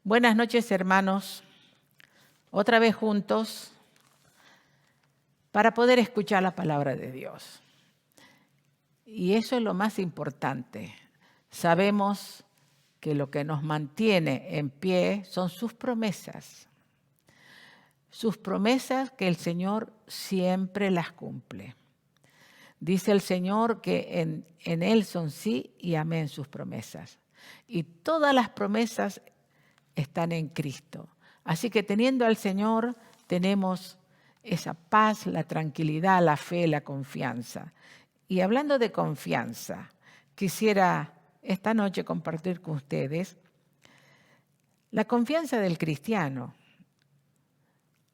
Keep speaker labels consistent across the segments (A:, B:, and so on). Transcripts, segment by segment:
A: Buenas noches, hermanos. Otra vez juntos para poder escuchar la palabra de Dios. Y eso es lo más importante. Sabemos que lo que nos mantiene en pie son sus promesas. Sus promesas que el Señor siempre las cumple. Dice el Señor que en Él son sí y amén sus promesas. Y todas las promesas están en Cristo. Así que teniendo al Señor, tenemos esa paz, la tranquilidad, la fe, la confianza. Y hablando de confianza, quisiera esta noche compartir con ustedes la confianza del cristiano.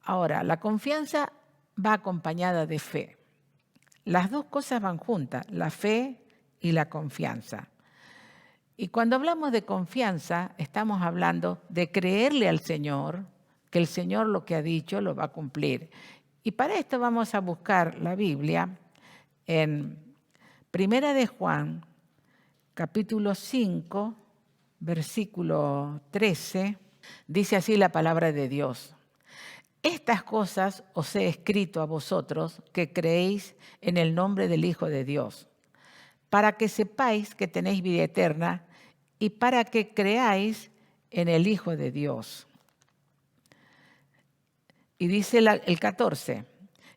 A: Ahora, la confianza va acompañada de fe. Las dos cosas van juntas, la fe y la confianza. Y cuando hablamos de confianza, estamos hablando de creerle al Señor, que el Señor lo que ha dicho lo va a cumplir. Y para esto vamos a buscar la Biblia en Primera de Juan, capítulo 5, versículo 13, dice así la palabra de Dios. Estas cosas os he escrito a vosotros que creéis en el nombre del Hijo de Dios, para que sepáis que tenéis vida eterna y para que creáis en el Hijo de Dios. Y dice el 14,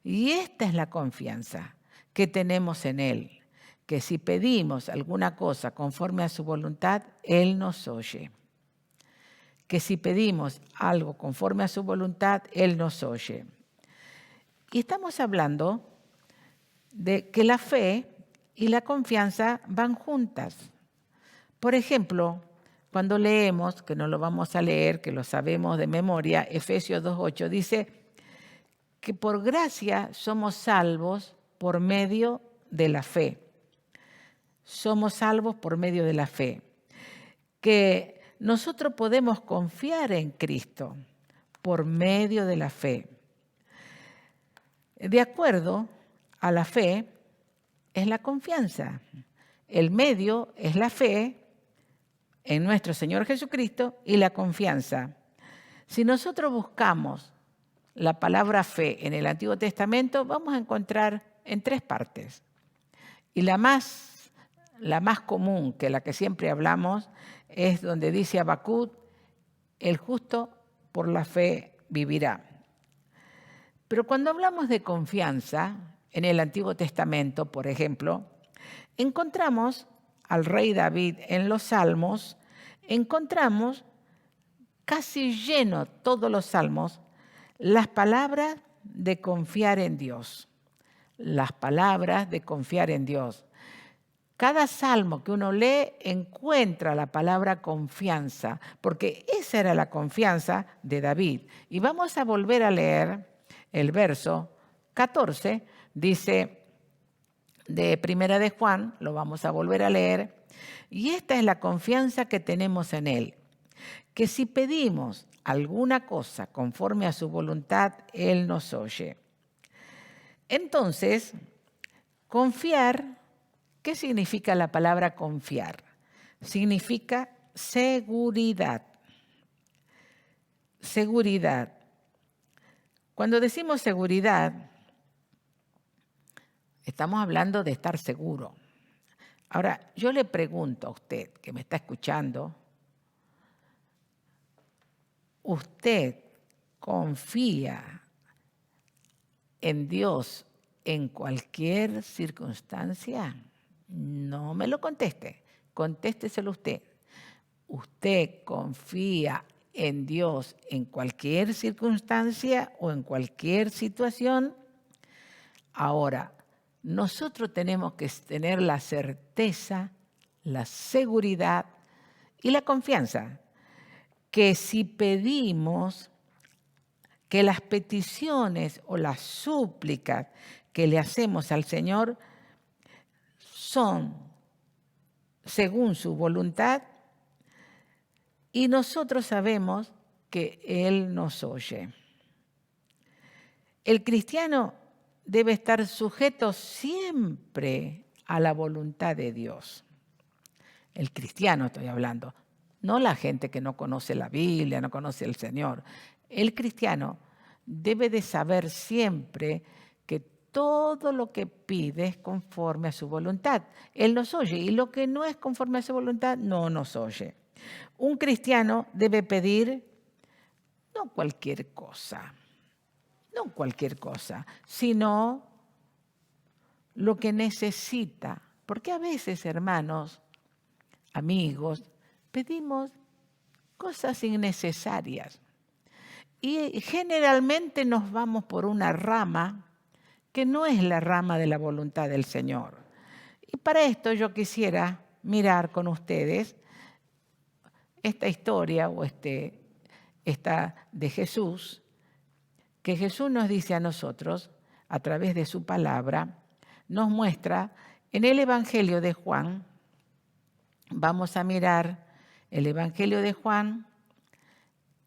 A: y esta es la confianza que tenemos en Él, que si pedimos alguna cosa conforme a su voluntad, Él nos oye. Que si pedimos algo conforme a su voluntad, Él nos oye. Y estamos hablando de que la fe y la confianza van juntas. Por ejemplo, cuando leemos, que no lo vamos a leer, que lo sabemos de memoria, Efesios 2:8 dice que por gracia somos salvos por medio de la fe. Somos salvos por medio de la fe. Que nosotros podemos confiar en Cristo por medio de la fe. De acuerdo a la fe es la confianza. El medio es la fe en nuestro Señor Jesucristo y la confianza. Si nosotros buscamos la palabra fe en el Antiguo Testamento, vamos a encontrar en 3 partes. Y la más común, que la que siempre hablamos, es donde dice Habacuc, el justo por la fe vivirá. Pero cuando hablamos de confianza, en el Antiguo Testamento, por ejemplo, encontramos al rey David en los Salmos, encontramos casi lleno todos los Salmos las palabras de confiar en Dios. Las palabras de confiar en Dios. Cada salmo que uno lee encuentra la palabra confianza, porque esa era la confianza de David. Y vamos a volver a leer el verso 14, dice de Primera de Juan, lo vamos a volver a leer, y esta es la confianza que tenemos en Él, que si pedimos alguna cosa conforme a su voluntad, Él nos oye. Entonces, confiar, ¿qué significa la palabra confiar? Significa seguridad. Seguridad. Cuando decimos seguridad, estamos hablando de estar seguro. Ahora, yo le pregunto a usted que me está escuchando, ¿usted confía en Dios en cualquier circunstancia? No me lo conteste, contésteselo usted. ¿Usted confía en Dios en cualquier circunstancia o en cualquier situación? Ahora, nosotros tenemos que tener la certeza, la seguridad y la confianza que si pedimos que las peticiones o las súplicas que le hacemos al Señor son según su voluntad y nosotros sabemos que Él nos oye. El cristiano debe estar sujeto siempre a la voluntad de Dios. El cristiano estoy hablando, no la gente que no conoce la Biblia, no conoce al Señor. El cristiano debe de saber siempre que todo lo que pide es conforme a su voluntad. Él nos oye y lo que no es conforme a su voluntad no nos oye. Un cristiano debe pedir no cualquier cosa, sino lo que necesita. Porque a veces, hermanos, amigos, pedimos cosas innecesarias. Y generalmente nos vamos por una rama que no es la rama de la voluntad del Señor. Y para esto yo quisiera mirar con ustedes esta historia o esta de Jesús, que Jesús nos dice a nosotros, a través de su palabra, nos muestra en el Evangelio de Juan. Vamos a mirar el Evangelio de Juan,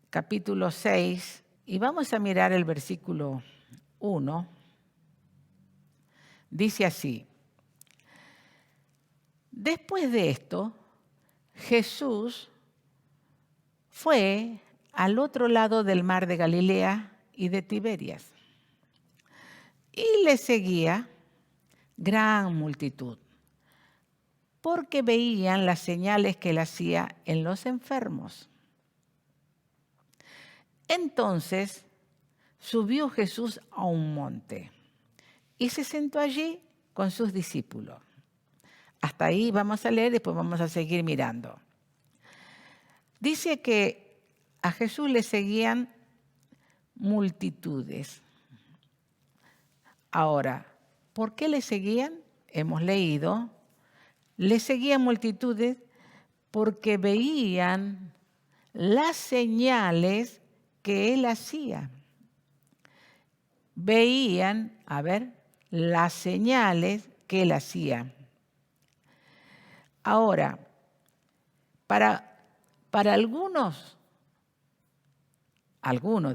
A: capítulo 6, y vamos a mirar el versículo 1. Dice así: después de esto, Jesús fue al otro lado del mar de Galilea y de Tiberias, y le seguía gran multitud, porque veían las señales que él hacía en los enfermos. Entonces subió Jesús a un monte y se sentó allí con sus discípulos. Hasta ahí vamos a leer, después vamos a seguir mirando. Dice que a Jesús le seguían multitudes. Ahora, ¿por qué le seguían? Hemos leído, le seguían multitudes porque veían las señales que él hacía. Veían, las señales que él hacía. Ahora, para algunos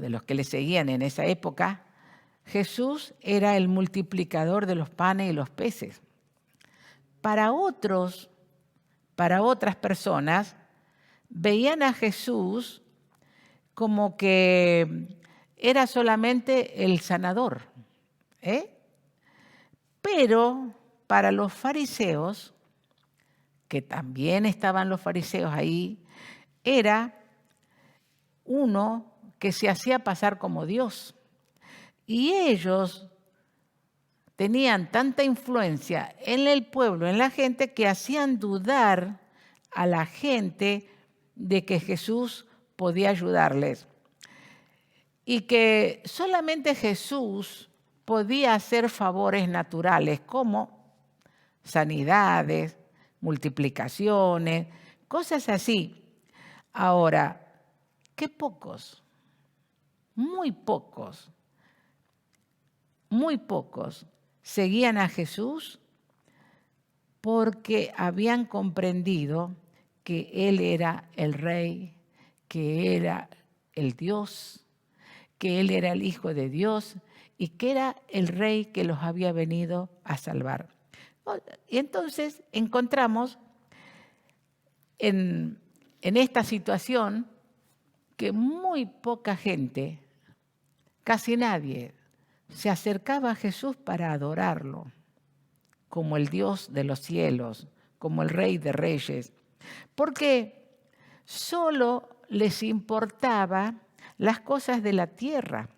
A: de los que le seguían en esa época, Jesús era el multiplicador de los panes y los peces. Para otras personas, veían a Jesús como que era solamente el sanador. Pero para los fariseos, que también estaban los fariseos ahí, era uno que se hacía pasar como Dios. Y ellos tenían tanta influencia en el pueblo, en la gente, que hacían dudar a la gente de que Jesús podía ayudarles. Y que solamente Jesús podía hacer favores naturales como sanidades, multiplicaciones, cosas así. Ahora, qué pocos, muy pocos seguían a Jesús porque habían comprendido que Él era el Rey, que era el Dios, que Él era el Hijo de Dios y que era el Rey que los había venido a salvar. Y entonces encontramos en esta situación que muy poca gente, casi nadie, se acercaba a Jesús para adorarlo como el Dios de los cielos, como el Rey de Reyes, porque solo les importaba las cosas de la tierra.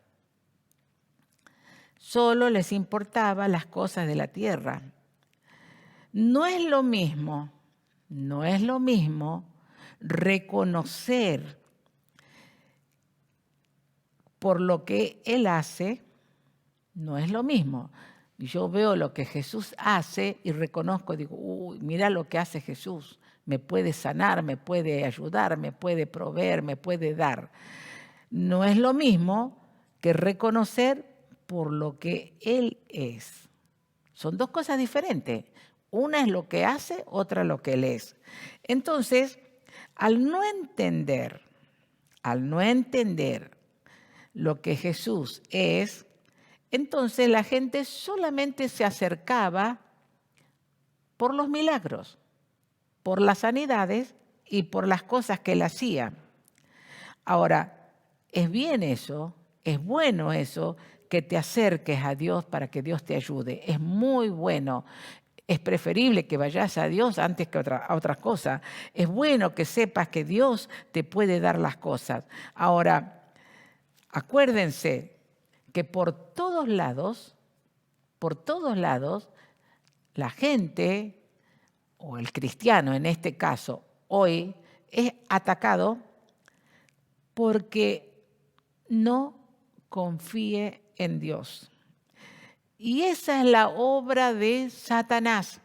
A: Solo les importaba las cosas de la tierra. No es lo mismo reconocer por lo que Él hace, no es lo mismo. Yo veo lo que Jesús hace y reconozco, digo, uy, mira lo que hace Jesús. Me puede sanar, me puede ayudar, me puede proveer, me puede dar. No es lo mismo que reconocer por lo que Él es. Son dos cosas diferentes. Una es lo que hace, otra lo que Él es. Entonces, al no entender lo que Jesús es, entonces la gente solamente se acercaba por los milagros, por las sanidades y por las cosas que él hacía. Ahora, es bien eso, es bueno eso, que te acerques a Dios para que Dios te ayude. Es muy bueno. Es preferible que vayas a Dios antes que a otras cosas. Es bueno que sepas que Dios te puede dar las cosas. Ahora, acuérdense que por todos lados, la gente, o el cristiano en este caso, hoy, es atacado porque no confíe en Dios. Y esa es la obra de Satanás.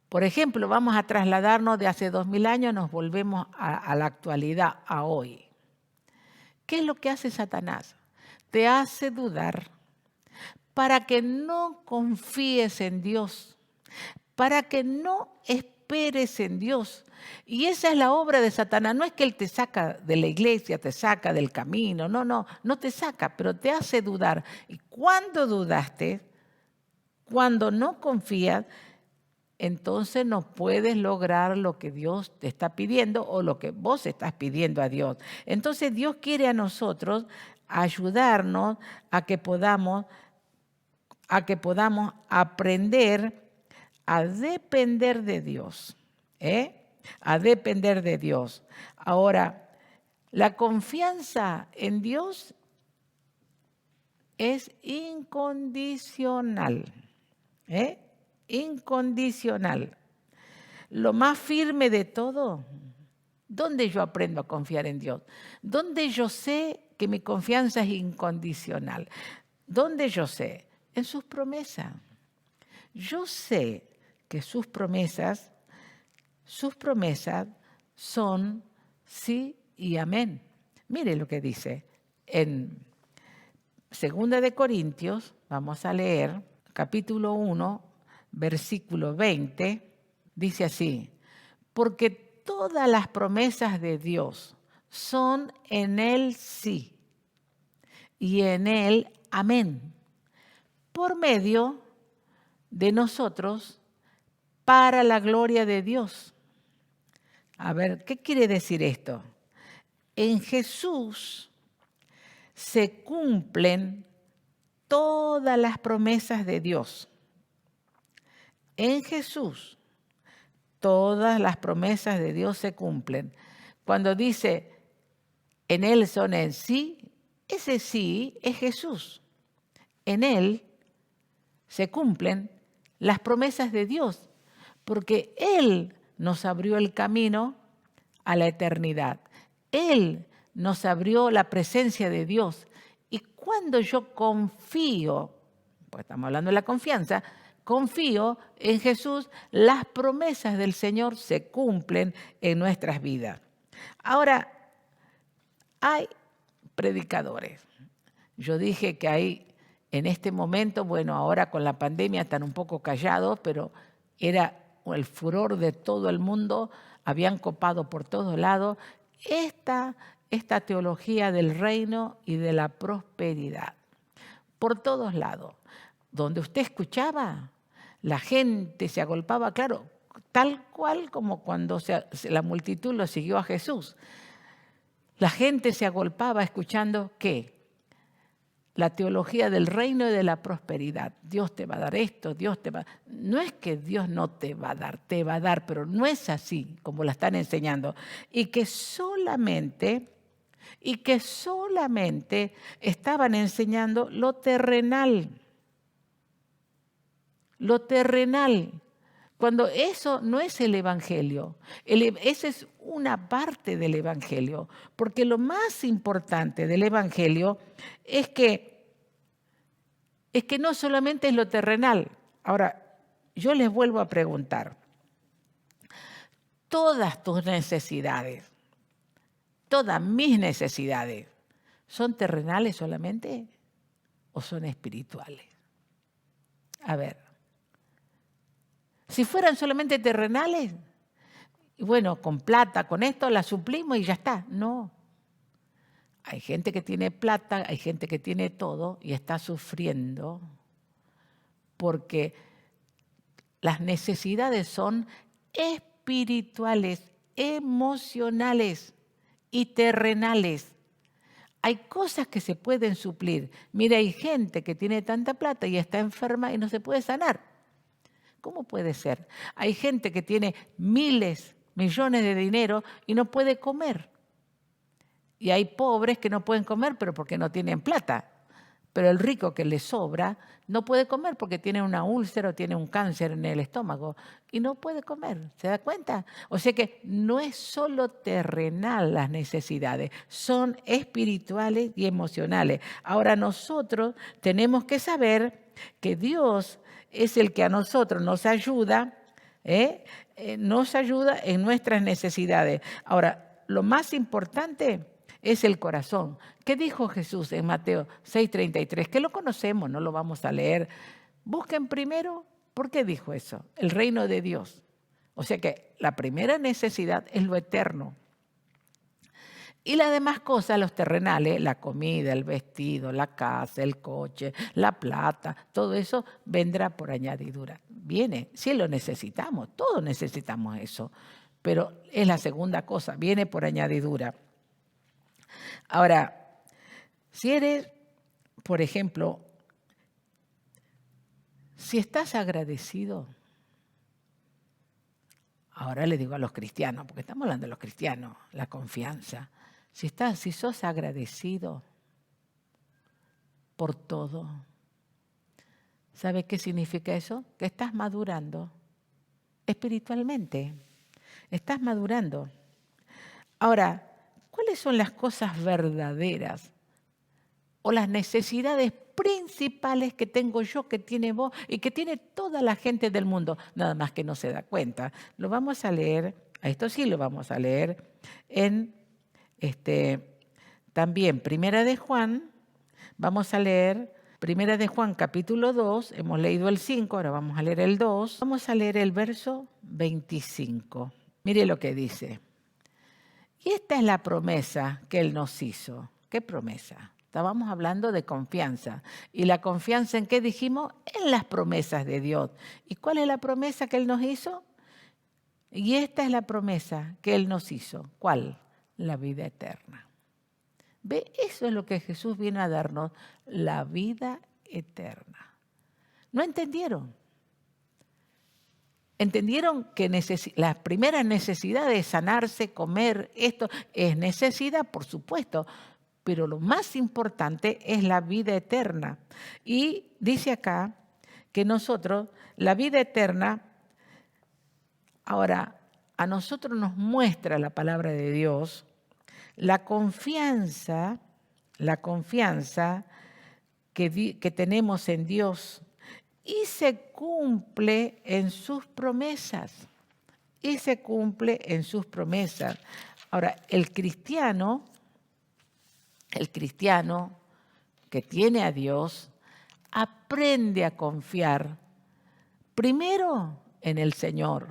A: Por ejemplo, vamos a trasladarnos de hace 2000 años, nos volvemos a la actualidad, a hoy. ¿Qué es lo que hace Satanás? Te hace dudar para que no confíes en Dios, para que no esperes en Dios. Y esa es la obra de Satanás. No es que él te saca de la iglesia, te saca del camino. No te saca, pero te hace dudar. Y cuando dudaste, cuando no confías, entonces no puedes lograr lo que Dios te está pidiendo o lo que vos estás pidiendo a Dios. Entonces Dios quiere a nosotros ayudarnos a que podamos aprender a depender de Dios. A depender de Dios. Ahora, la confianza en Dios es incondicional. Incondicional. Lo más firme de todo, ¿dónde yo aprendo a confiar en Dios? ¿Dónde yo sé que mi confianza es incondicional? ¿Dónde yo sé? En sus promesas. Yo sé que sus promesas son sí y amén. Mire lo que dice en 2 de Corintios, vamos a leer, capítulo 1, versículo 20, dice así: porque todas las promesas de Dios son en Él sí y en Él amén, por medio de nosotros, para la gloria de Dios. A ver, ¿qué quiere decir esto? En Jesús se cumplen todas las promesas de Dios. En Jesús todas las promesas de Dios se cumplen. Cuando dice en Él son en sí, ese sí es Jesús. En Él se cumplen las promesas de Dios, porque Él nos abrió el camino a la eternidad. Él nos abrió la presencia de Dios. Y cuando yo confío, pues estamos hablando de la confianza, confío en Jesús, las promesas del Señor se cumplen en nuestras vidas. Ahora, hay predicadores. Yo dije que hay en este momento, bueno, ahora con la pandemia están un poco callados, pero era el furor de todo el mundo, habían copado por todos lados esta teología del reino y de la prosperidad. Por todos lados. Donde usted escuchaba, la gente se agolpaba, claro, tal cual como cuando la multitud lo siguió a Jesús. La gente se agolpaba escuchando ¿qué? La teología del reino y de la prosperidad. Dios te va a dar esto, Dios te va a... No es que Dios no te va a dar, pero no es así como la están enseñando. Y que solamente estaban enseñando lo terrenal. Lo terrenal. Cuando eso no es el Evangelio, esa es una parte del Evangelio, porque lo más importante del Evangelio es que no solamente es lo terrenal. Ahora, yo les vuelvo a preguntar, todas tus necesidades, todas mis necesidades, ¿son terrenales solamente o son espirituales? A ver. Si fueran solamente terrenales, y bueno, con plata, con esto la suplimos y ya está. No. Hay gente que tiene plata, hay gente que tiene todo y está sufriendo porque las necesidades son espirituales. espirituales, emocionales y terrenales. Hay cosas que se pueden suplir. Mira, hay gente que tiene tanta plata y está enferma y no se puede sanar. ¿Cómo puede ser? Hay gente que tiene miles, millones de dinero y no puede comer. Y hay pobres que no pueden comer, pero porque no tienen plata. Pero el rico que le sobra no puede comer porque tiene una úlcera o tiene un cáncer en el estómago y no puede comer. ¿Se da cuenta? O sea que no es solo terrenal las necesidades, son espirituales y emocionales. Ahora nosotros tenemos que saber que Dios es el que a nosotros nos ayuda en nuestras necesidades. Ahora, lo más importante es el corazón. ¿Qué dijo Jesús en Mateo 6:33? Que lo conocemos, no lo vamos a leer. Busquen primero, ¿por qué dijo eso? El reino de Dios. O sea que la primera necesidad es lo eterno. Y las demás cosas, los terrenales, la comida, el vestido, la casa, el coche, la plata, todo eso vendrá por añadidura. Viene, sí lo necesitamos, todos necesitamos eso, pero es la segunda cosa, viene por añadidura. Ahora, si eres, por ejemplo, si estás agradecido, ahora le digo a los cristianos, porque estamos hablando de los cristianos, la confianza. Si sos agradecido por todo, ¿sabe qué significa eso? Que estás madurando espiritualmente, estás madurando. Ahora, ¿cuáles son las cosas verdaderas o las necesidades principales que tengo yo, que tiene vos y que tiene toda la gente del mundo? Nada más que no se da cuenta. Lo vamos a leer, a esto sí lo vamos a leer en también Primera de Juan. Vamos a leer Primera de Juan capítulo 2, hemos leído el 5, ahora vamos a leer el 2. Vamos a leer el verso 25. Mire lo que dice. Y esta es la promesa que Él nos hizo. ¿Qué promesa? Estábamos hablando de confianza. ¿Y la confianza en qué dijimos? En las promesas de Dios. ¿Y cuál es la promesa que Él nos hizo? Y esta es la promesa que Él nos hizo. ¿Cuál? La vida eterna. ¿Ve? Eso es lo que Jesús vino a darnos, la vida eterna. ¿No entendieron? Entendieron que la primera necesidad es sanarse, comer, esto es necesidad, por supuesto, pero lo más importante es la vida eterna. Y dice acá que nosotros, la vida eterna, ahora a nosotros nos muestra la palabra de Dios, la confianza que tenemos en Dios y se cumple en sus promesas. Y se cumple en sus promesas. Ahora, el cristiano que tiene a Dios aprende a confiar primero en el Señor,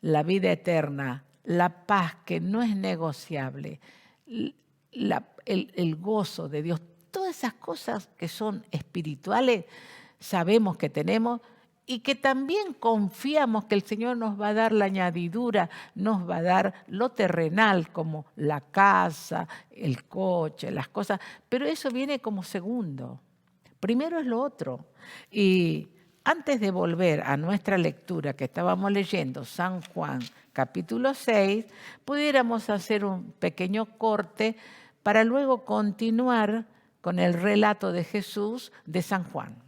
A: la vida eterna, la paz que no es negociable, el gozo de Dios, todas esas cosas que son espirituales, sabemos que tenemos y que también confiamos que el Señor nos va a dar la añadidura, nos va a dar lo terrenal como la casa, el coche, las cosas, pero eso viene como segundo. Primero es lo otro. Y antes de volver a nuestra lectura que estábamos leyendo, San Juan capítulo 6, pudiéramos hacer un pequeño corte para luego continuar con el relato de Jesús de San Juan.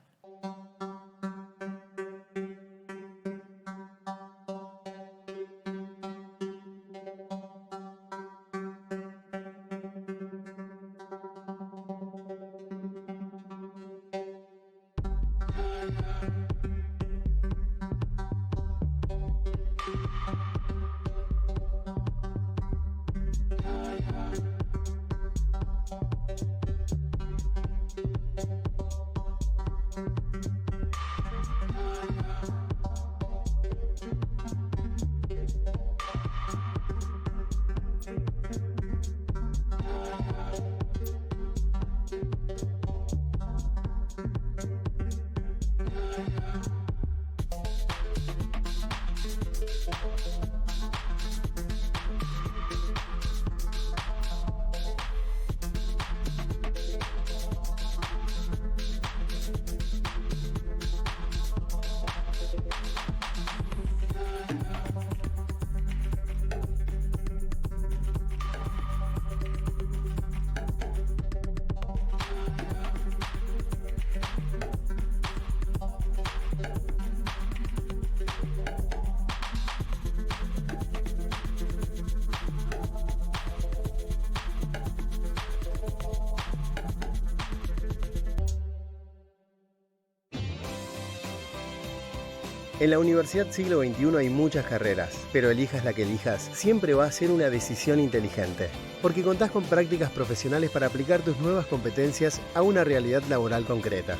B: En la Universidad Siglo XXI hay muchas carreras, pero elijas la que elijas, siempre va a ser una decisión inteligente, porque contás con prácticas profesionales para aplicar tus nuevas competencias a una realidad laboral concreta.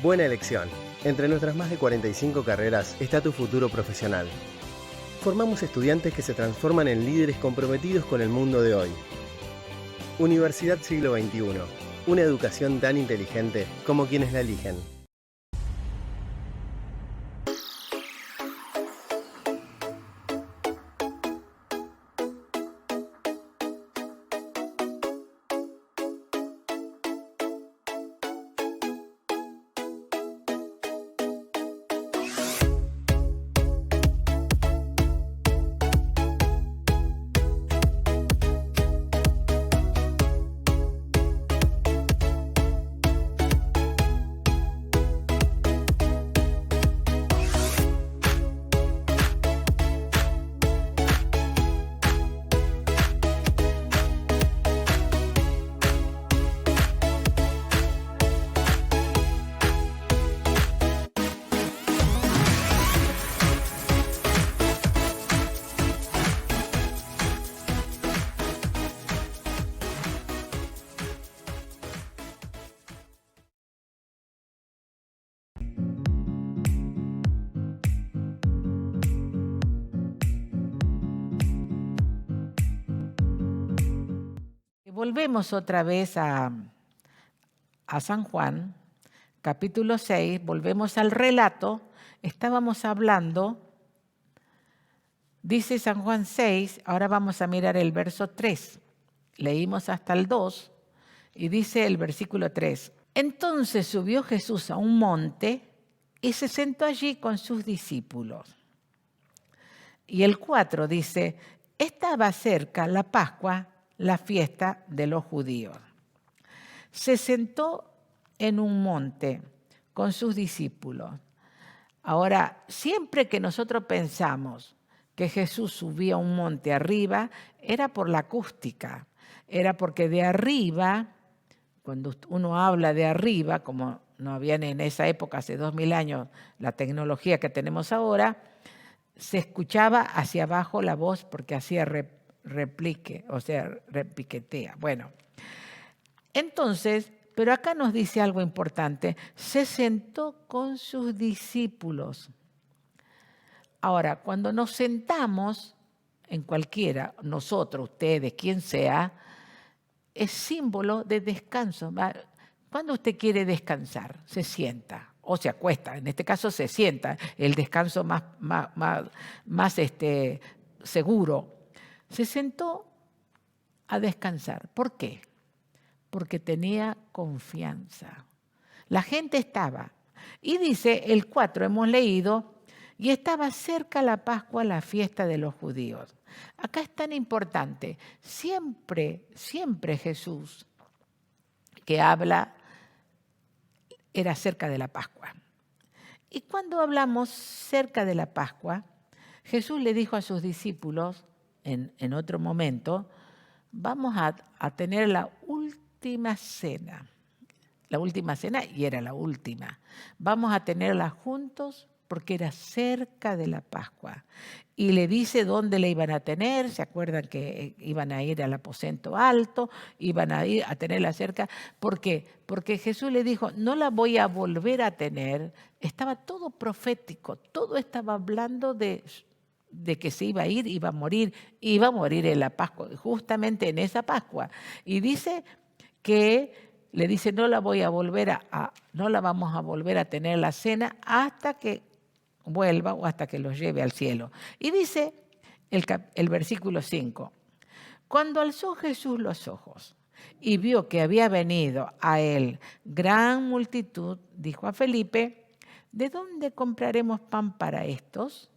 B: Buena elección. Entre nuestras más de 45 carreras está tu futuro profesional. Formamos estudiantes que se transforman en líderes comprometidos con el mundo de hoy. Universidad Siglo XXI. Una educación tan inteligente como quienes la eligen.
A: Volvemos otra vez a San Juan, capítulo 6, volvemos al relato. Estábamos hablando, dice San Juan 6, ahora vamos a mirar el verso 3. Leímos hasta el 2 y dice el versículo 3. Entonces subió Jesús a un monte y se sentó allí con sus discípulos. Y el 4 dice, estaba cerca la Pascua, la fiesta de los judíos. Se sentó en un monte con sus discípulos. Ahora, siempre que nosotros pensamos que Jesús subía a un monte arriba, era por la acústica, era porque de arriba, cuando uno habla de arriba, como no había en esa época, hace 2000 años, la tecnología que tenemos ahora, se escuchaba hacia abajo la voz porque hacía replique, o sea, repiquetea. Bueno, entonces, pero acá nos dice algo importante, se sentó con sus discípulos. Ahora, cuando nos sentamos en cualquiera, nosotros, ustedes, quien sea, es símbolo de descanso. Cuando usted quiere descansar, se sienta o se acuesta. En este caso se sienta, el descanso más seguro. Se sentó a descansar. ¿Por qué? Porque tenía confianza. La gente estaba. Y dice, el 4 hemos leído, y estaba cerca la Pascua, la fiesta de los judíos. Acá es tan importante. Siempre Jesús que habla era cerca de la Pascua. Y cuando hablamos cerca de la Pascua, Jesús le dijo a sus discípulos, en otro momento, vamos a tener la última cena. La última cena, y era la última. Vamos a tenerla juntos porque era cerca de la Pascua. Y le dice dónde la iban a tener. ¿Se acuerdan que iban a ir al aposento alto? Iban a ir a tenerla cerca. ¿Por qué? Porque Jesús le dijo, no la voy a volver a tener. Estaba todo profético. Todo estaba hablando de que se iba a ir, iba a morir en la Pascua, justamente en esa Pascua. Y dice que le dice, no la vamos a volver a tener la cena hasta que vuelva o hasta que los lleve al cielo. Y dice el versículo 5, cuando alzó Jesús los ojos y vio que había venido a él gran multitud, dijo a Felipe, ¿de dónde compraremos pan para estos?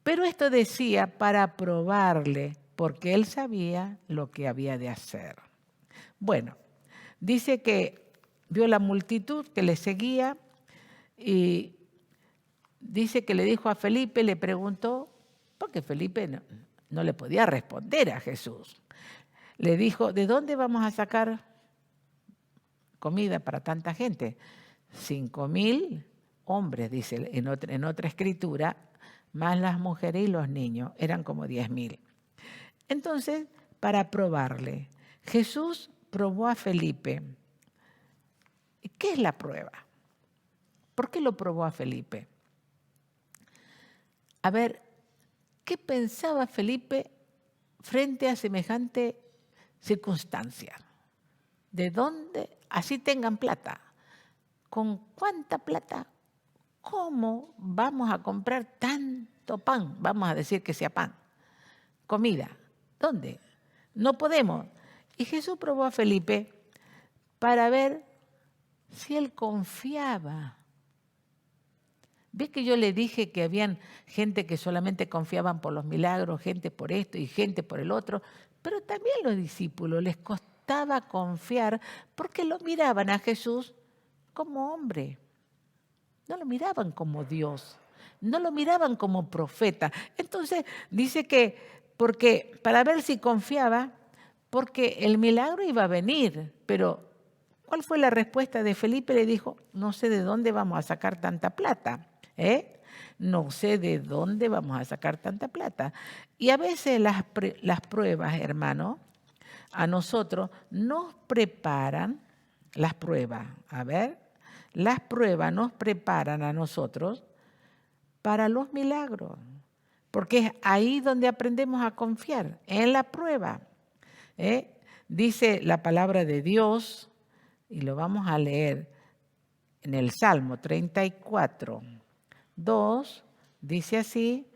A: Pero esto decía para probarle, porque él sabía lo que había de hacer. Bueno, dice que vio la multitud que le seguía y dice que le dijo a Felipe, le preguntó, porque Felipe no le podía responder a Jesús. Le dijo, ¿de dónde vamos a sacar comida para tanta gente? 5.000 hombres, dice en otra escritura, más las mujeres y los niños, eran como 10.000. Entonces, para probarle, Jesús probó a Felipe. ¿Qué es la prueba? ¿Por qué lo probó a Felipe? A ver, ¿qué pensaba Felipe frente a semejante circunstancia? ¿De dónde? Así tengan plata. ¿Con cuánta plata? ¿Cómo vamos a comprar tanto pan? Vamos a decir que sea pan. Comida. ¿Dónde? No podemos. Y Jesús probó a Felipe para ver si él confiaba. ¿Ves que yo le dije que habían gente que solamente confiaban por los milagros, gente por esto y gente por el otro? Pero también los discípulos les costaba confiar porque lo miraban a Jesús como hombre. No lo miraban como Dios, no lo miraban como profeta. Entonces dice que porque para ver si confiaba, porque el milagro iba a venir, pero ¿cuál fue la respuesta de Felipe? Le dijo, no sé de dónde vamos a sacar tanta plata. No sé de dónde vamos a sacar tanta plata. Y a veces las pruebas, hermano, a nosotros nos preparan, las pruebas, las pruebas nos preparan a nosotros para los milagros, porque es ahí donde aprendemos a confiar, en la prueba. Dice la palabra de Dios, y lo vamos a leer en el Salmo 34, 2, dice así,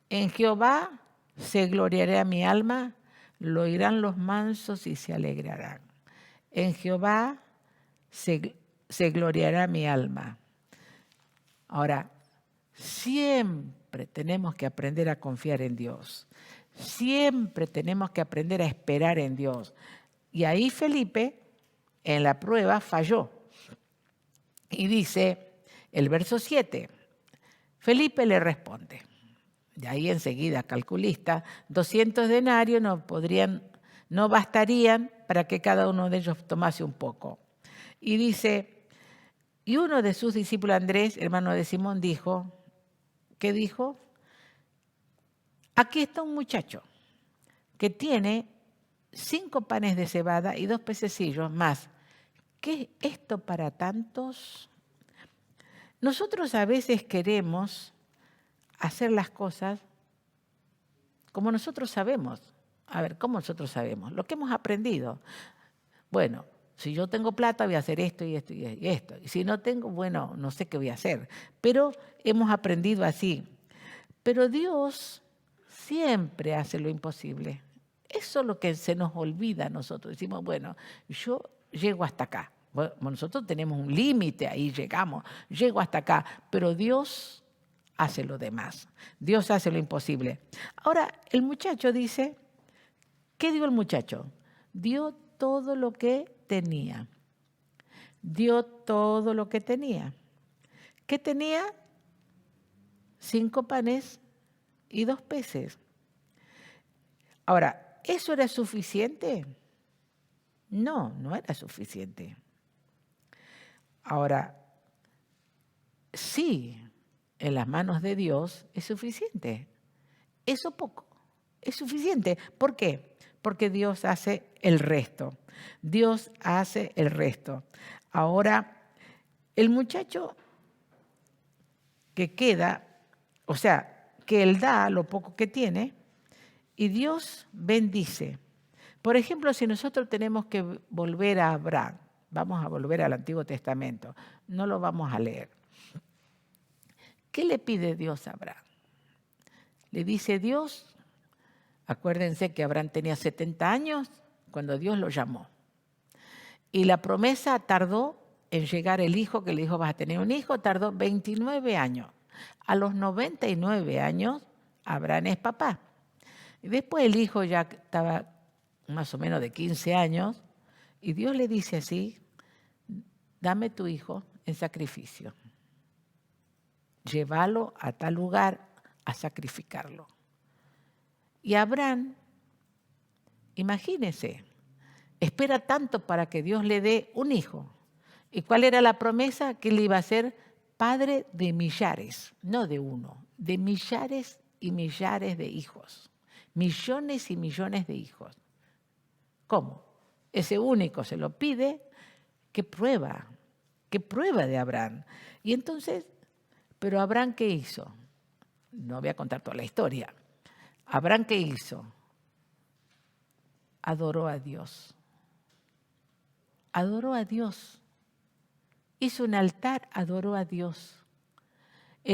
A: en Jehová se gloriará mi alma, lo oirán los mansos y se alegrarán. En Jehová se gloriará mi alma. Ahora, siempre tenemos que aprender a confiar en Dios. Siempre tenemos que aprender a esperar en Dios. Y ahí Felipe, en la prueba, falló. Y dice el verso 7, Felipe le responde. De ahí enseguida, calculista, 200 denarios no bastarían para que cada uno de ellos tomase un poco. Y dice, y uno de sus discípulos, Andrés, hermano de Simón, dijo, ¿qué dijo? Aquí está un muchacho que tiene 5 panes de cebada y 2 pececillos más. ¿Qué es esto para tantos? Nosotros a veces queremos hacer las cosas como nosotros sabemos. A ver, ¿cómo nosotros sabemos? Lo que hemos aprendido. Bueno, si yo tengo plata voy a hacer esto y esto y esto. Y si no tengo, bueno, no sé qué voy a hacer. Pero hemos aprendido así. Pero Dios siempre hace lo imposible. Eso es lo que se nos olvida a nosotros. Decimos, bueno, yo llego hasta acá. Bueno, nosotros tenemos un límite, ahí llegamos. Llego hasta acá. Pero Dios hace lo demás. Dios hace lo imposible. Ahora, el muchacho dice, ¿qué dio el muchacho? Dio todo lo que tenía. Dio todo lo que tenía. ¿Qué tenía? 5 panes y 2 peces. Ahora, ¿eso era suficiente? No, no era suficiente. Ahora, sí, en las manos de Dios es suficiente. Eso poco, es suficiente. ¿Por qué? Porque Dios hace el resto. Dios hace el resto. Ahora, el muchacho que queda, o sea, que él da lo poco que tiene y Dios bendice. Por ejemplo, si nosotros tenemos que volver a Abraham, vamos a volver al Antiguo Testamento, no lo vamos a leer. ¿Qué le pide Dios a Abraham? Le dice Dios, acuérdense que Abraham tenía 70 años cuando Dios lo llamó. Y la promesa tardó en llegar el hijo, que le dijo vas a tener un hijo, tardó 29 años. A los 99 años, Abraham es papá. Y después el hijo ya estaba más o menos de 15 años, y Dios le dice así, dame tu hijo en sacrificio. Llévalo a tal lugar a sacrificarlo. Y Abraham, imagínese, espera tanto para que Dios le dé un hijo. ¿Y cuál era la promesa? Que él iba a ser padre de millares, no de uno, de millares y millares de hijos. Millones y millones de hijos. ¿Cómo? Ese único se lo pide. ¿Qué prueba? ¿Qué prueba de Abraham? Y entonces, ¿pero Abraham qué hizo? No voy a contar toda la historia. ¿Abraham qué hizo? Adoró a Dios. Adoró a Dios. Hizo un altar, adoró a Dios.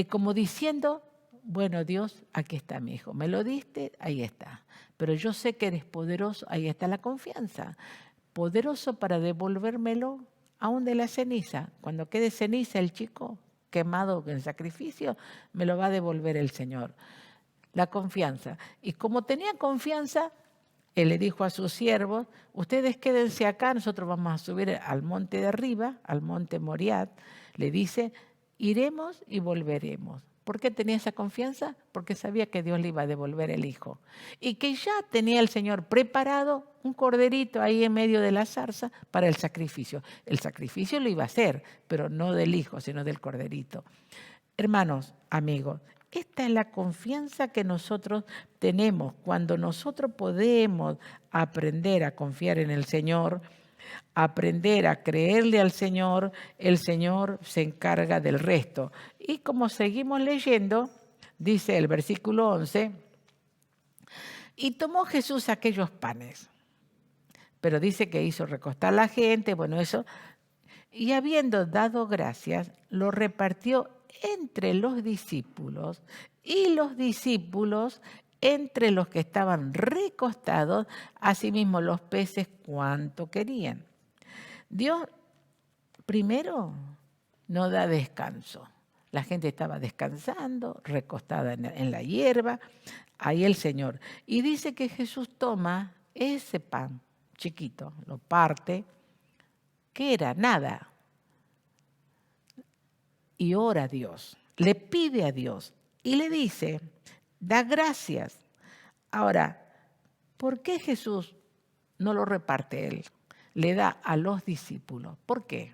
A: Como diciendo, bueno, Dios, aquí está mi hijo. Me lo diste, ahí está. Pero yo sé que eres poderoso, ahí está la confianza. Poderoso para devolvérmelo aún de la ceniza. Cuando quede ceniza el chico quemado en sacrificio, me lo va a devolver el Señor. La confianza. Y como tenía confianza, él le dijo a sus siervos, ustedes quédense acá, nosotros vamos a subir al monte de arriba, al monte Moriat. Le dice, iremos y volveremos. ¿Por qué tenía esa confianza? Porque sabía que Dios le iba a devolver el hijo. Y que ya tenía el Señor preparado un corderito ahí en medio de la zarza para el sacrificio. El sacrificio lo iba a hacer, pero no del hijo, sino del corderito. Hermanos, amigos, esta es la confianza que nosotros tenemos. Cuando nosotros podemos aprender a confiar en el Señor, aprender a creerle al Señor, el Señor se encarga del resto. Y como seguimos leyendo, dice el versículo 11, y tomó Jesús aquellos panes, pero dice que hizo recostar la gente, bueno, eso, y habiendo dado gracias, lo repartió entre los discípulos, y los discípulos entre los que estaban recostados, asimismo los peces cuanto querían. Dios primero no da descanso. La gente estaba descansando, recostada en la hierba, ahí el Señor. Y dice que Jesús toma ese pan chiquito, lo parte, que era nada, y ora a Dios, le pide a Dios y le dice, da gracias. Ahora, ¿por qué Jesús no lo reparte él? Le da a los discípulos. ¿Por qué?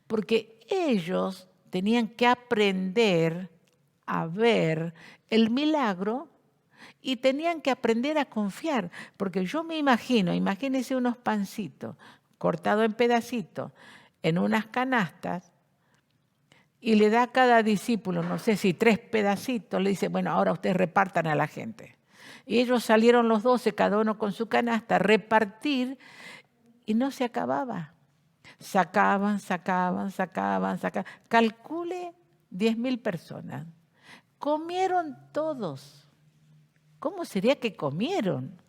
A: Porque ellos tenían que aprender a ver el milagro y tenían que aprender a confiar. Porque yo me imagino, imagínense unos pancitos cortados en pedacitos en unas canastas y le da a cada discípulo, no sé si 3 pedacitos, le dice, bueno, ahora ustedes repartan a la gente. Y ellos salieron los 12, cada uno con su canasta, a repartir y no se acababa. Sacaban. Calcule 10.000 personas. Comieron todos. ¿Cómo sería que comieron?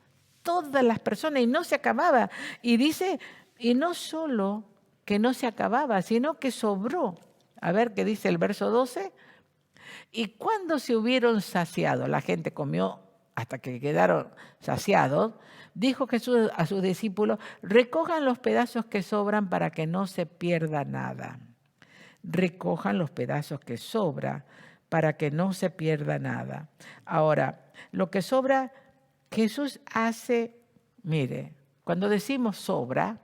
A: Todas las personas y no se acababa. Y dice, y no solo que no se acababa, sino que sobró. A ver qué dice el verso 12. Y cuando se hubieron saciado, la gente comió hasta que quedaron saciados, dijo Jesús a sus discípulos, recojan los pedazos que sobran para que no se pierda nada. Recojan los pedazos que sobran para que no se pierda nada. Ahora, lo que sobra, Jesús hace, mire, cuando decimos sobra,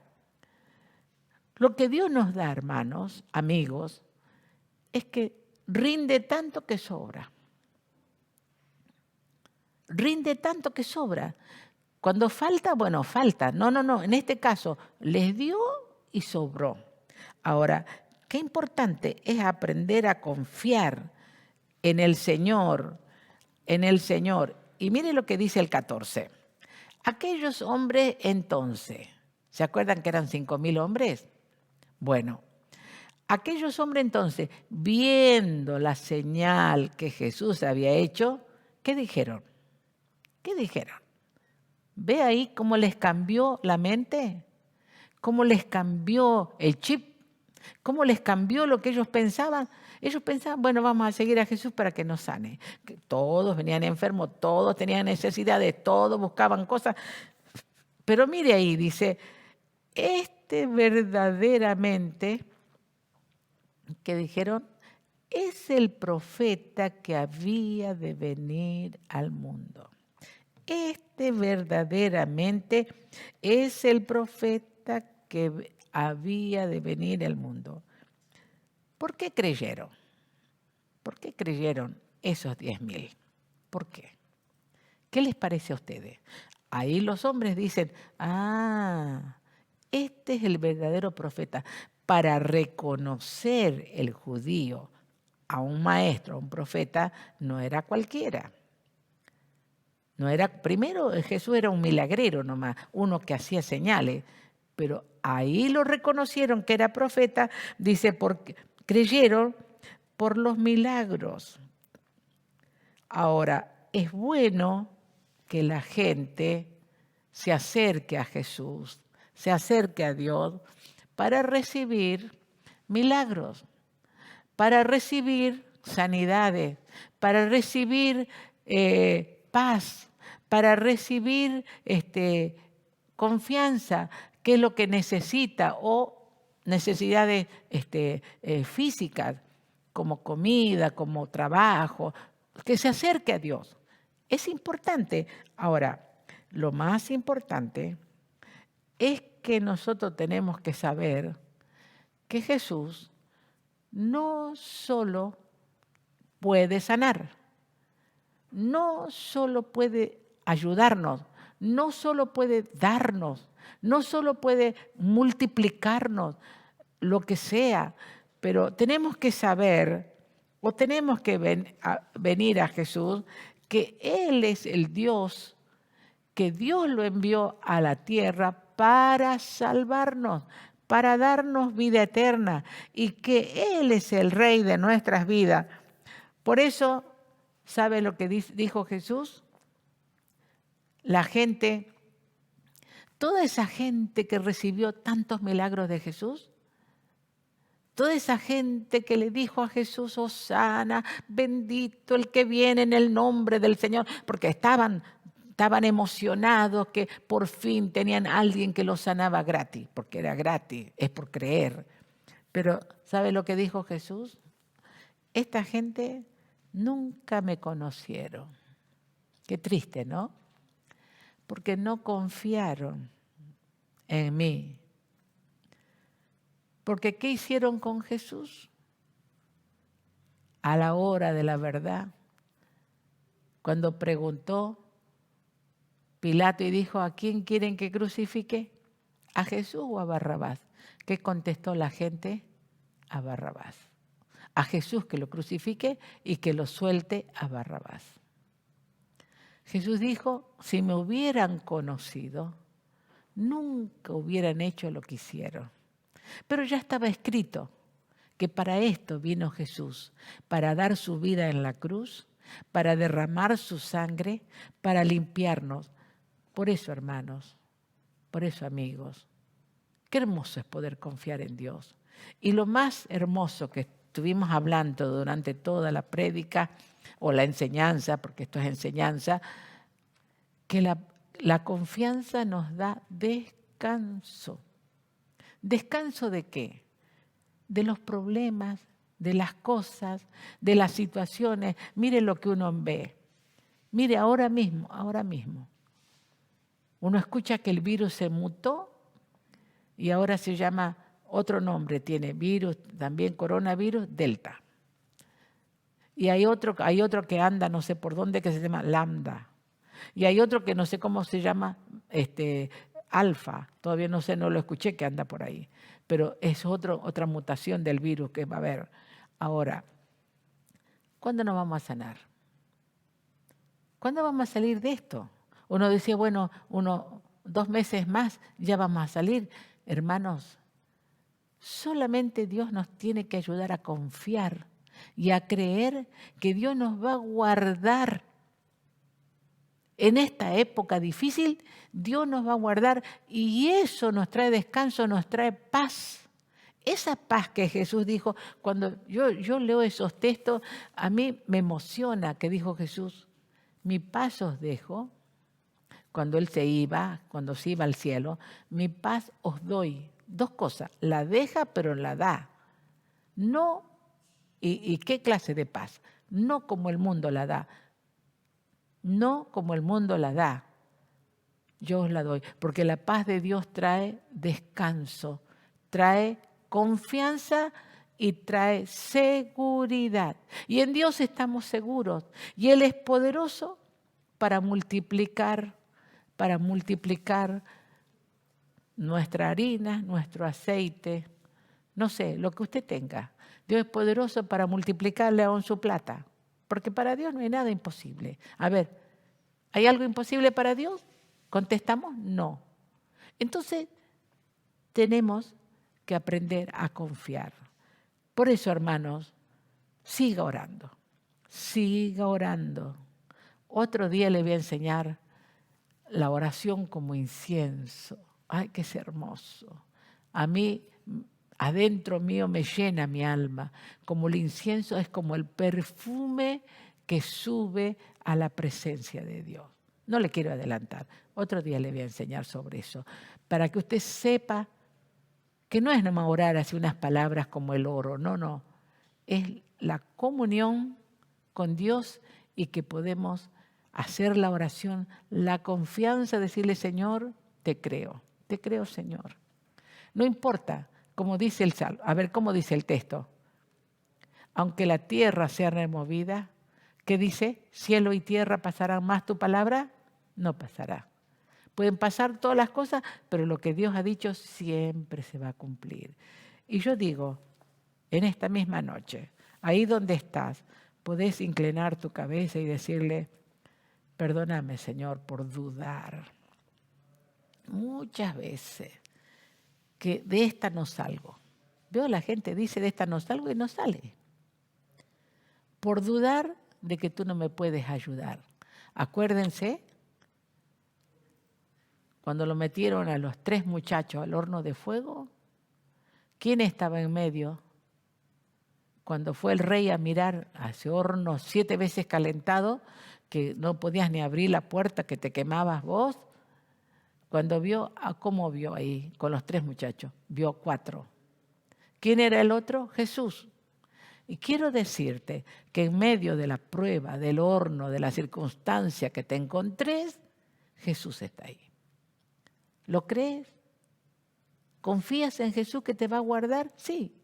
A: lo que Dios nos da, hermanos, amigos, es que rinde tanto que sobra. Rinde tanto que sobra. Cuando falta, bueno, falta. No. En este caso, les dio y sobró. Ahora, qué importante es aprender a confiar en el Señor, en el Señor. Y mire lo que dice el 14. Aquellos hombres entonces, ¿se acuerdan que eran 5.000 hombres? Bueno, aquellos hombres entonces, viendo la señal que Jesús había hecho, ¿qué dijeron? ¿Qué dijeron? ¿Ve ahí cómo les cambió la mente? ¿Cómo les cambió el chip? ¿Cómo les cambió lo que ellos pensaban? Ellos pensaban, bueno, vamos a seguir a Jesús para que nos sane. Que todos venían enfermos, todos tenían necesidades, todos buscaban cosas. Pero mire ahí, dice, verdaderamente, ¿qué dijeron? Es el profeta que había de venir al mundo. Verdaderamente es el profeta que había de venir al mundo. ¿Por qué creyeron? ¿Por qué creyeron esos 10.000? ¿Por qué? ¿Qué les parece a ustedes? Ahí los hombres dicen, este es el verdadero profeta. Para reconocer el judío a un maestro, a un profeta, no era cualquiera. No era, primero Jesús era un milagrero nomás, uno que hacía señales, pero ahí lo reconocieron que era profeta, dice, porque creyeron por los milagros. Ahora, es bueno que la gente se acerque a Jesús, se acerque a Dios para recibir milagros, para recibir sanidades, para recibir paz, para recibir confianza, que es lo que necesita, o necesidades físicas, como comida, como trabajo, que se acerque a Dios. Es importante. Ahora, lo más importante es que nosotros tenemos que saber que Jesús no solo puede sanar, no solo puede ayudarnos, no solo puede darnos, no solo puede multiplicarnos, lo que sea, pero tenemos que saber o tenemos que venir a Jesús, que Él es el Dios, que Dios lo envió a la tierra para salvarnos, para darnos vida eterna, y que Él es el Rey de nuestras vidas. Por eso, ¿sabe lo que dijo Jesús? La gente, toda esa gente que recibió tantos milagros de Jesús, toda esa gente que le dijo a Jesús, Hosana, bendito el que viene en el nombre del Señor, porque estaban emocionados que por fin tenían a alguien que los sanaba gratis, porque era gratis, es por creer. Pero ¿sabe lo que dijo Jesús? Esta gente nunca me conocieron. Qué triste, ¿no? Porque no confiaron en mí. Porque ¿qué hicieron con Jesús? A la hora de la verdad, cuando preguntó Pilato y dijo, ¿a quién quieren que crucifique? ¿A Jesús o a Barrabás? ¿Qué contestó la gente? A Barrabás. A Jesús que lo crucifique y que lo suelte a Barrabás. Jesús dijo, si me hubieran conocido, nunca hubieran hecho lo que hicieron. Pero ya estaba escrito que para esto vino Jesús, para dar su vida en la cruz, para derramar su sangre, para limpiarnos. Por eso, hermanos, por eso, amigos, qué hermoso es poder confiar en Dios. Y lo más hermoso que estuvimos hablando durante toda la prédica o la enseñanza, porque esto es enseñanza, que la confianza nos da descanso. ¿Descanso de qué? De los problemas, de las cosas, de las situaciones. Mire lo que uno ve. Mire, ahora mismo, uno escucha que el virus se mutó y ahora se llama, otro nombre tiene, virus, también coronavirus, Delta. Y hay otro que anda no sé por dónde que se llama Lambda. Y hay otro que no sé cómo se llama, Alfa. Todavía no sé, no lo escuché que anda por ahí. Pero es otra mutación del virus que va a haber. Ahora, ¿cuándo nos vamos a sanar? ¿Cuándo vamos a salir de esto? Uno decía, bueno, 2 meses más ya vamos a salir. Hermanos, solamente Dios nos tiene que ayudar a confiar y a creer que Dios nos va a guardar. En esta época difícil, Dios nos va a guardar y eso nos trae descanso, nos trae paz. Esa paz que Jesús dijo, cuando yo leo esos textos, a mí me emociona que dijo Jesús, mi paz os dejo, cuando cuando se iba al cielo, mi paz os doy. 2 cosas, la deja pero la da. No, ¿y qué clase de paz? No como el mundo la da. No como el mundo la da, yo os la doy, porque la paz de Dios trae descanso, trae confianza y trae seguridad. Y en Dios estamos seguros. Y Él es poderoso para multiplicar nuestra harina, nuestro aceite, no sé, lo que usted tenga. Dios es poderoso para multiplicarle aún su plata, porque para Dios no hay nada imposible. A ver, ¿hay algo imposible para Dios? ¿Contestamos? No. Entonces, tenemos que aprender a confiar. Por eso, hermanos, siga orando, siga orando. Otro día le voy a enseñar la oración como incienso. ¡Ay, qué es hermoso! A mí, adentro mío me llena mi alma. Como el incienso es como el perfume que sube a la presencia de Dios. No le quiero adelantar. Otro día le voy a enseñar sobre eso. Para que usted sepa que no es nomás orar así unas palabras como el oro. No. Es la comunión con Dios y que podemos hacer la oración, la confianza, decirle, Señor, te creo, Señor. No importa, como dice el Salmo, a ver cómo dice el texto. Aunque la tierra sea removida, ¿qué dice? Cielo y tierra pasarán, más tu palabra no pasará. Pueden pasar todas las cosas, pero lo que Dios ha dicho siempre se va a cumplir. Y yo digo, en esta misma noche, ahí donde estás, podés inclinar tu cabeza y decirle, perdóname, Señor, por dudar. Muchas veces que de esta no salgo. Veo la gente dice de esta no salgo y no sale. Por dudar de que tú no me puedes ayudar. Acuérdense, cuando lo metieron a los 3 muchachos al horno de fuego, ¿quién estaba en medio? Cuando fue el rey a mirar a ese horno 7 veces calentado, que no podías ni abrir la puerta, que te quemabas vos, cuando vio, ¿cómo vio ahí con los 3 muchachos? Vio 4. ¿Quién era el otro? Jesús. Y quiero decirte que en medio de la prueba, del horno, de la circunstancia que te encontres, Jesús está ahí. ¿Lo crees? ¿Confías en Jesús que te va a guardar? Sí.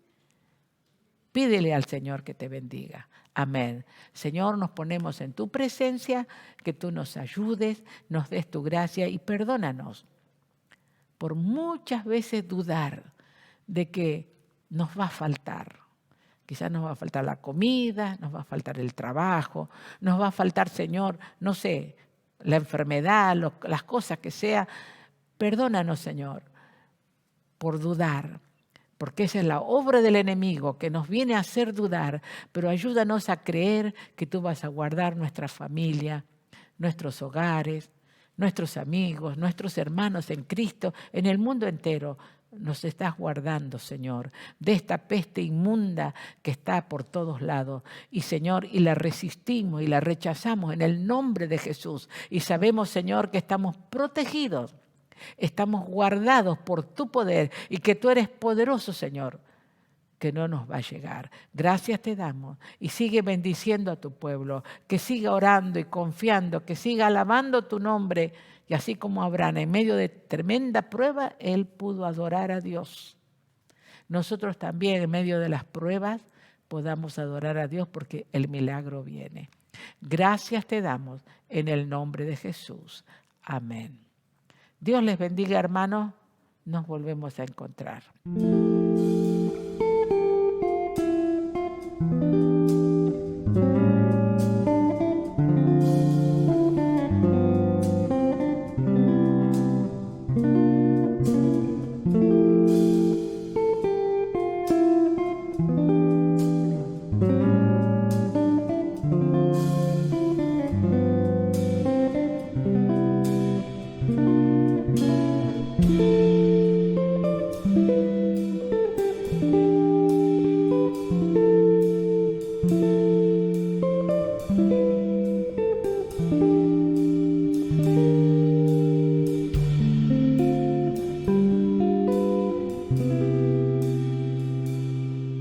A: Pídele al Señor que te bendiga. Amén. Señor, nos ponemos en tu presencia, que tú nos ayudes, nos des tu gracia y perdónanos por muchas veces dudar de que nos va a faltar. Quizás nos va a faltar la comida, nos va a faltar el trabajo, nos va a faltar, Señor, no sé, la enfermedad, las cosas que sea. Perdónanos, Señor, por dudar. Porque esa es la obra del enemigo que nos viene a hacer dudar, pero ayúdanos a creer que tú vas a guardar nuestra familia, nuestros hogares, nuestros amigos, nuestros hermanos en Cristo, en el mundo entero. Nos estás guardando, Señor, de esta peste inmunda que está por todos lados. Y, Señor, y la resistimos y la rechazamos en el nombre de Jesús. Y sabemos, Señor, que estamos protegidos. Estamos guardados por tu poder y que tú eres poderoso, Señor, que no nos va a llegar. Gracias te damos y sigue bendiciendo a tu pueblo, que siga orando y confiando, que siga alabando tu nombre. Y así como Abraham, en medio de tremenda prueba, él pudo adorar a Dios. Nosotros también, en medio de las pruebas, podamos adorar a Dios porque el milagro viene. Gracias te damos en el nombre de Jesús. Amén. Dios les bendiga, hermanos. Nos volvemos a encontrar.